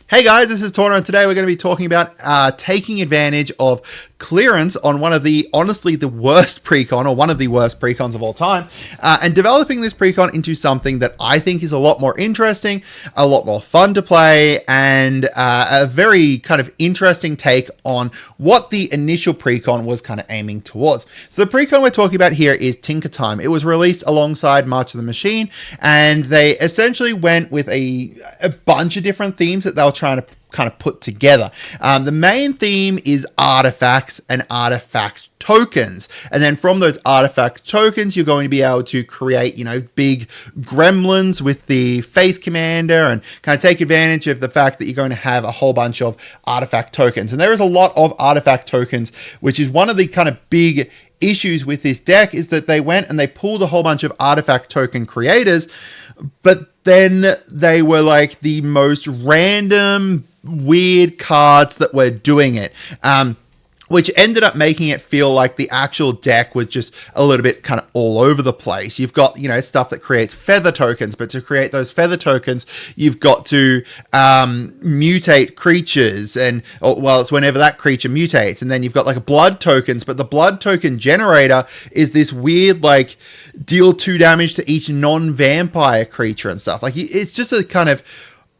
Hey guys, this is Tauna, and today we're going to be talking about taking advantage of clearance on one of the, honestly, the worst precon, or one of the worst precons of all time, and developing this precon into something that I think is a lot more interesting, a lot more fun to play, and a very kind of interesting take on what the initial precon was kind of aiming towards. So the precon we're talking about here is Tinker Time. It was released alongside March of the Machine, and they essentially went with a bunch of different themes that they were trying to kind of put together. The main theme is artifacts and artifact tokens. And then from those artifact tokens, you're going to be able to create, big gremlins with the face commander and kind of take advantage of the fact that you're going to have a whole bunch of artifact tokens. And there is a lot of artifact tokens, which is one of the kind of big issues with this deck, is that they went and they pulled a whole bunch of artifact token creators, but then they were like the most random, weird cards that were doing it, which ended up making it feel like the actual deck was just a little bit kind of all over the place. You've got, stuff that creates feather tokens, but to create those feather tokens, you've got to mutate creatures, and, it's whenever that creature mutates. And then you've got like blood tokens, but the blood token generator is this weird, like, deal 2 damage to each non-vampire creature and stuff. Like, it's just a kind of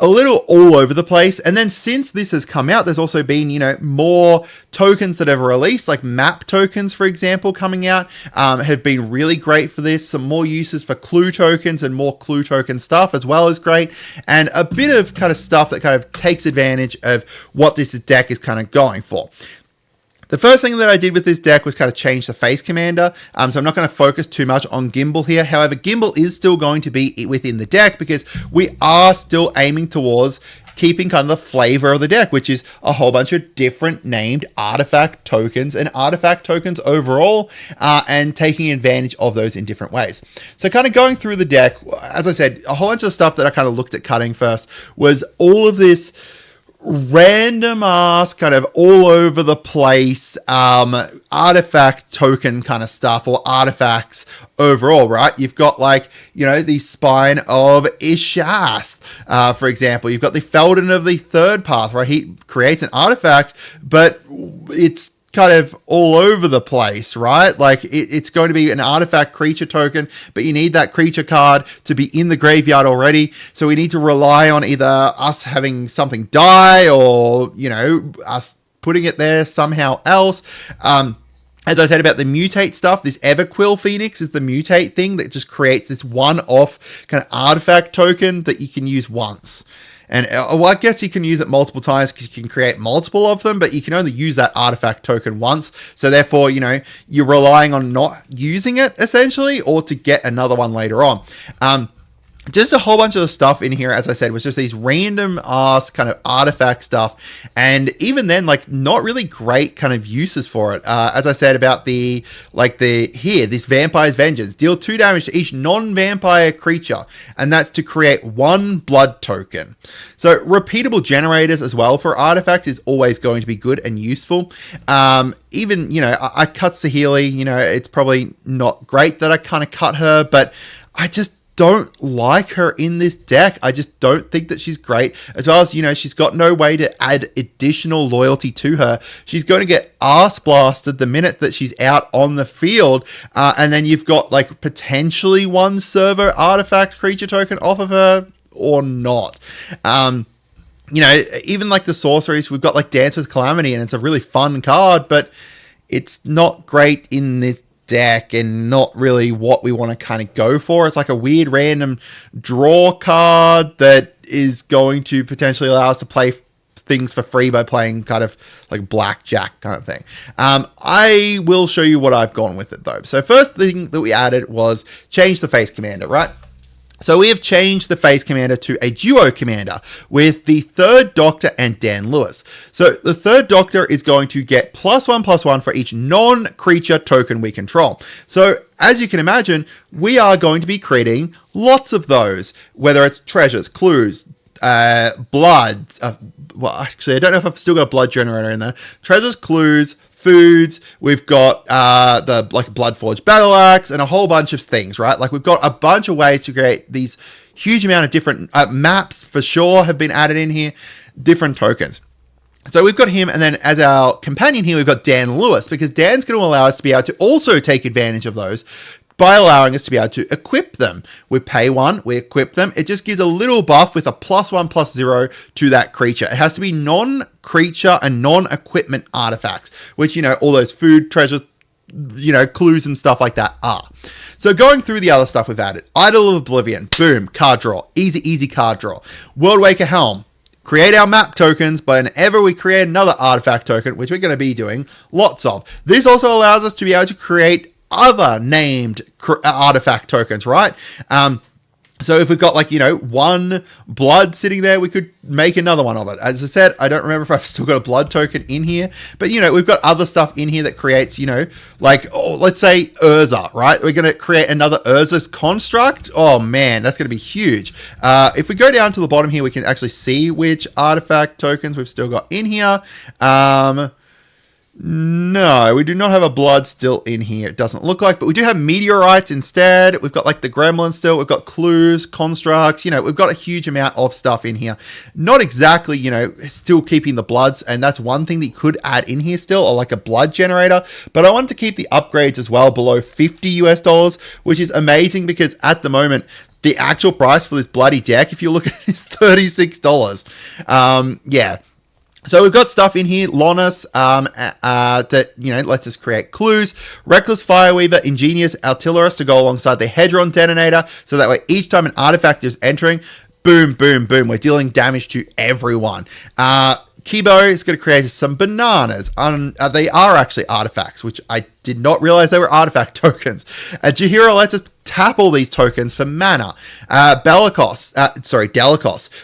a little all over the place. And then since this has come out, there's also been, more tokens that have released, like map tokens, for example, coming out, have been really great for this. Some more uses for clue tokens and more clue token stuff as well is great. And a bit of kind of stuff that kind of takes advantage of what this deck is kind of going for. The first thing that I did with this deck was kind of change the face commander. So I'm not going to focus too much on Gimbal here. However, Gimbal is still going to be within the deck because we are still aiming towards keeping kind of the flavor of the deck, which is a whole bunch of different named artifact tokens and artifact tokens overall, and taking advantage of those in different ways. So kind of going through the deck, as I said, a whole bunch of stuff that I kind of looked at cutting first was all of this random ass kind of all over the place artifact token kind of stuff, or artifacts overall, right? You've got like, the Spine of Ishast, for example. You've got the Feldon of the Third Path, right? He creates an artifact, but it's kind of all over the place, right? Like it's going to be an artifact creature token, but you need that creature card to be in the graveyard already. So we need to rely on either us having something die or, us putting it there somehow else. As I said about the mutate stuff, this Everquill Phoenix is the mutate thing that just creates this one-off kind of artifact token that you can use once. And I guess you can use it multiple times because you can create multiple of them, but you can only use that artifact token once. So therefore, you're relying on not using it essentially, or to get another one later on. Just a whole bunch of the stuff in here, as I said, was just these random ass kind of artifact stuff. And even then, like, not really great kind of uses for it. As I said about this Vampire's Vengeance. Deal 2 damage to each non-vampire creature. And that's to create 1 blood token. So repeatable generators as well for artifacts is always going to be good and useful. Even, I cut Saheeli, it's probably not great that I kind of cut her, but I just don't like her in this deck. I just don't think that she's great. As well as, she's got no way to add additional loyalty to her. She's going to get arse blasted the minute that she's out on the field. And then you've got like potentially 1 server artifact creature token off of her or not. Even like the sorceries, we've got like Dance with Calamity, and it's a really fun card, but it's not great in this deck and not really what we want to kind of go for. It's like a weird random draw card that is going to potentially allow us to play things for free by playing kind of like blackjack kind of thing. I will show you what I've gone with it though. So first thing that we added was change the face commander, right? So we have changed the face commander to a duo commander with the Third Doctor and Dan Lewis. So the Third Doctor is going to get +1/+1 for each non-creature token we control. So as you can imagine, we are going to be creating lots of those, whether it's treasures, clues, blood. Well, actually, I don't know if I've still got a blood generator in there. Treasures, clues, foods, we've got the like Bloodforged Battle Axe and a whole bunch of things, right? Like we've got a bunch of ways to create these Huge amount of different maps for sure have been added in here, different tokens. So we've got him, and then as our companion here, we've got Dan Lewis, because Dan's going to allow us to be able to also take advantage of those by allowing us to be able to equip them. We pay 1, we equip them. It just gives a little buff with a +1/+0 to that creature. It has to be non-creature and non-equipment artifacts, which, you know, all those food, treasures, you know, clues and stuff like that are. So going through the other stuff we've added. Idol of Oblivion, boom, card draw. Easy card draw. Worldwaker Helm. Create our map tokens, but whenever we create another artifact token, which we're going to be doing lots of. This also allows us to be able to create other named artifact tokens, right? So if we've got, like, you know, 1 blood sitting there, we could make another one of it. As I said, I don't remember if I've still got a blood token in here, but, you know, we've got other stuff in here that creates, you know, like, oh, let's say Urza, right? We're going to create another Urza's construct. Oh man, that's going to be huge. If we go down to the bottom here, we can actually see which artifact tokens we've still got in here. No, we do not have a blood still in here. It doesn't look like, but we do have meteorites instead. We've got, like, the gremlin still. We've got clues, constructs. You know, we've got a huge amount of stuff in here. Not exactly, you know, still keeping the bloods, and that's one thing that you could add in here still, or like a blood generator. But I wanted to keep the upgrades as well below $50 US, which is amazing because at the moment, the actual price for this bloody deck, if you look at it, is $36. Yeah. So we've got stuff in here, Lonus, that, you know, lets us create clues. Reckless Fireweaver, Ingenious Artillerist to go alongside the Hedron Detonator, so that way each time an artifact is entering, boom, boom, boom, we're dealing damage to everyone. Kibo is going to create some bananas. They are actually artifacts, which I did not realize they were artifact tokens. Jahira lets us tap all these tokens for mana. Delicos.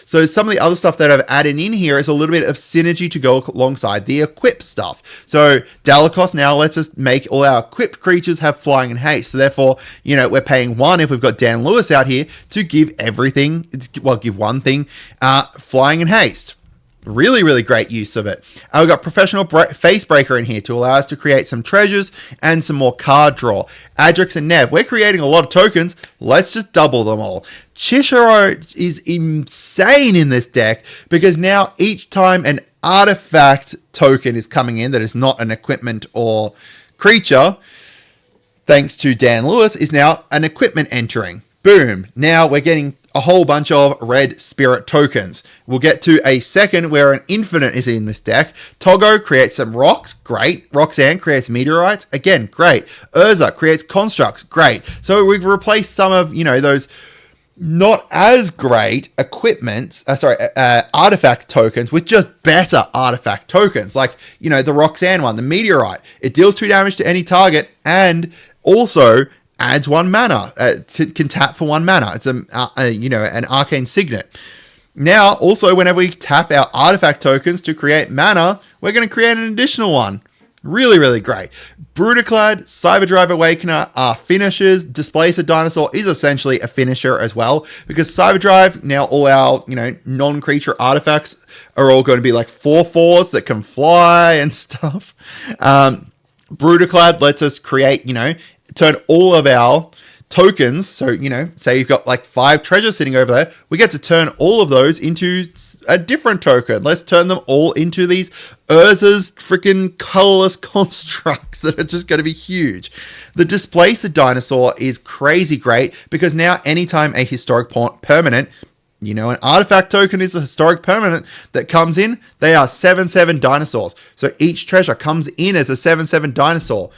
So some of the other stuff that I've added in here is a little bit of synergy to go alongside the equip stuff. So Delicos now lets us make all our equipped creatures have flying and haste. So therefore, you know, we're paying 1 if we've got Dan Lewis out here to give everything, well, give one thing, flying and haste. Really great use of it. We've got Professional Facebreaker in here to allow us to create some treasures and some more card draw. Adrix and Nev, we're creating a lot of tokens. Let's just double them all. Chishiro is insane in this deck because now each time an artifact token is coming in that is not an equipment or creature, thanks to Dan Lewis, is now an equipment entering. Boom. Now we're getting a whole bunch of red spirit tokens. We'll get to a second where an infinite is in this deck. Togo creates some rocks, great. Roxanne creates meteorites, again, great. Urza creates constructs, great. So we've replaced some of, you know, those not as great artifact tokens with just better artifact tokens. Like, you know, the Roxanne one, the meteorite. It deals 2 damage to any target and also adds 1 mana, can tap for 1 mana. It's you know, an arcane signet. Now, also, whenever we tap our artifact tokens to create mana, we're going to create an additional one. Really great. Brutaclad, Cyberdrive Awakener are finishers. Displacer Dinosaur is essentially a finisher as well, because Cyberdrive, now all our, you know, non-creature artifacts are all going to be like 4/4s that can fly and stuff. Brutaclad lets us create, you know, turn all of our tokens. So, you know, say you've got like 5 treasures sitting over there. We get to turn all of those into a different token. Let's turn them all into these Urza's freaking colorless constructs that are just going to be huge. The Displacer Dinosaur is crazy great because now anytime a historic permanent, you know, an artifact token is a historic permanent that comes in, they are 7/7 dinosaurs. So each treasure comes in as a 7/7 dinosaur.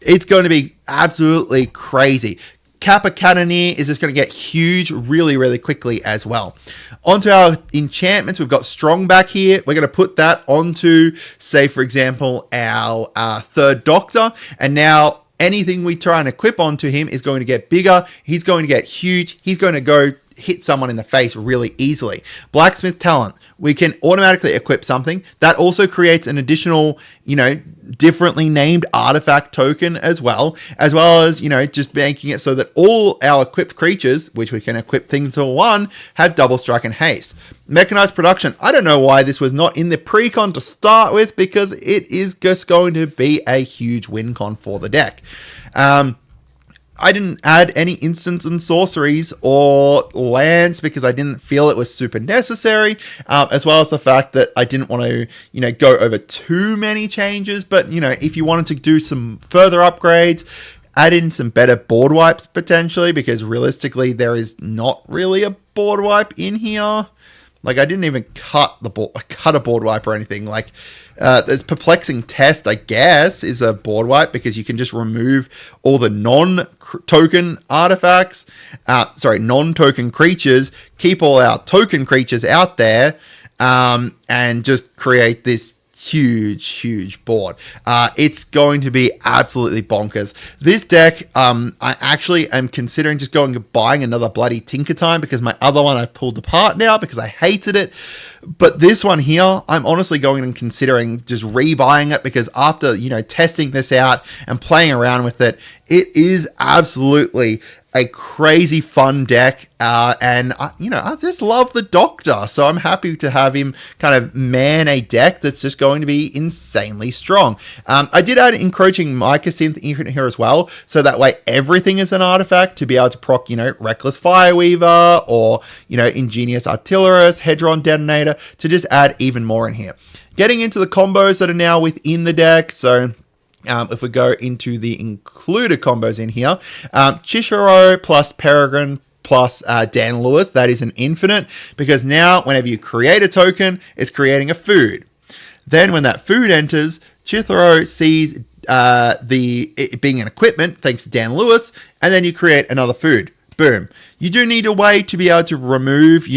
It's going to be absolutely crazy. Kappa Cannoneer is just going to get huge really quickly as well. Onto our enchantments, we've got Strong back here. We're going to put that onto, say, for example, our Third Doctor. And now anything we try and equip onto him is going to get bigger. He's going to get huge. He's going to go hit someone in the face really easily. Blacksmith Talent, we can automatically equip something. That also creates an additional, you know, differently named artifact token as well as, you know, just making it so that all our equipped creatures, which we can equip things to 1, have double strike and haste. Mechanized Production, I don't know why this was not in the Precon to start with, because it is just going to be a huge win con for the deck. I didn't add any instants and sorceries or lands because I didn't feel it was super necessary, as well as the fact that I didn't want to, go over too many changes. But, if you wanted to do some further upgrades, add in some better board wipes potentially, because realistically there is not really a board wipe in here. Like, I didn't even cut a board wipe or anything. Like, there's Perplexing Test, I guess, is a board wipe because you can just remove all the non-token artifacts. Non-token creatures. Keep all our token creatures out there, and just create this huge board. It's going to be absolutely bonkers. This deck, I actually am considering just going and buying another bloody Tinker Time, because my other one I pulled apart now because I hated it. But this one here, I'm honestly going and considering just rebuying it, because after, testing this out and playing around with it, it is absolutely a crazy fun deck, and I just love the Doctor, so I'm happy to have him kind of man a deck that's just going to be insanely strong. I did add Encroaching Mycosynth in here as well, so that way everything is an artifact to be able to proc, Reckless Fireweaver or, Ingenious Artillerist, Hedron Detonator, to just add even more in here. Getting into the combos that are now within the deck, so if we go into the included combos in here, Chishiro plus Peregrine plus Dan Lewis, that is an infinite, because now whenever you create a token, it's creating a food. Then when that food enters, Chithero sees it being an equipment, thanks to Dan Lewis, and then you create another food. Boom. You do need a way to be able to remove,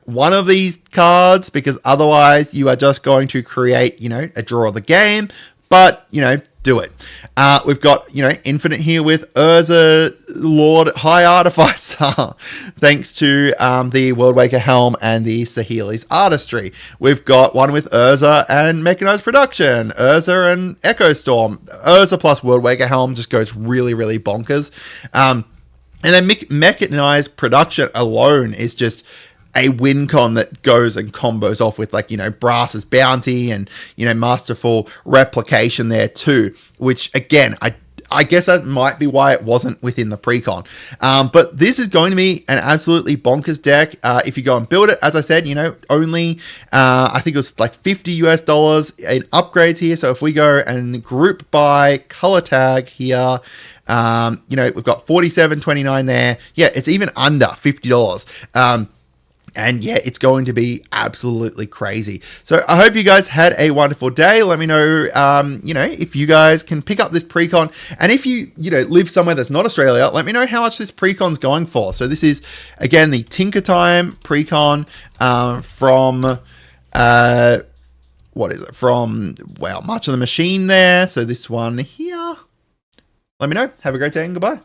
one of these cards, because otherwise you are just going to create, a draw of the game, but, do it. We've got, Infinite here with Urza Lord High Artificer, thanks to the Worldwaker Helm and the Saheeli's Artistry. We've got one with Urza and Mechanized Production, Urza and Echo Storm. Urza plus Worldwaker Helm just goes really, really bonkers. And then Mechanized Production alone is just a win con that goes and combos off with, Brass's Bounty and, Masterful Replication there too, which again, I guess that might be why it wasn't within the Precon. But this is going to be an absolutely bonkers deck. If you go and build it, as I said, only, I think it was like $50 in upgrades here. So if we go and group by color tag here, we've got 47.29 there. Yeah, it's even under $50. And yeah, it's going to be absolutely crazy. So I hope you guys had a wonderful day. Let me know, if you guys can pick up this Precon. And if you, live somewhere that's not Australia, let me know how much this Precon's going for. So this is, again, the Tinker Time Precon from, March of the Machine there. So this one here. Let me know. Have a great day and goodbye.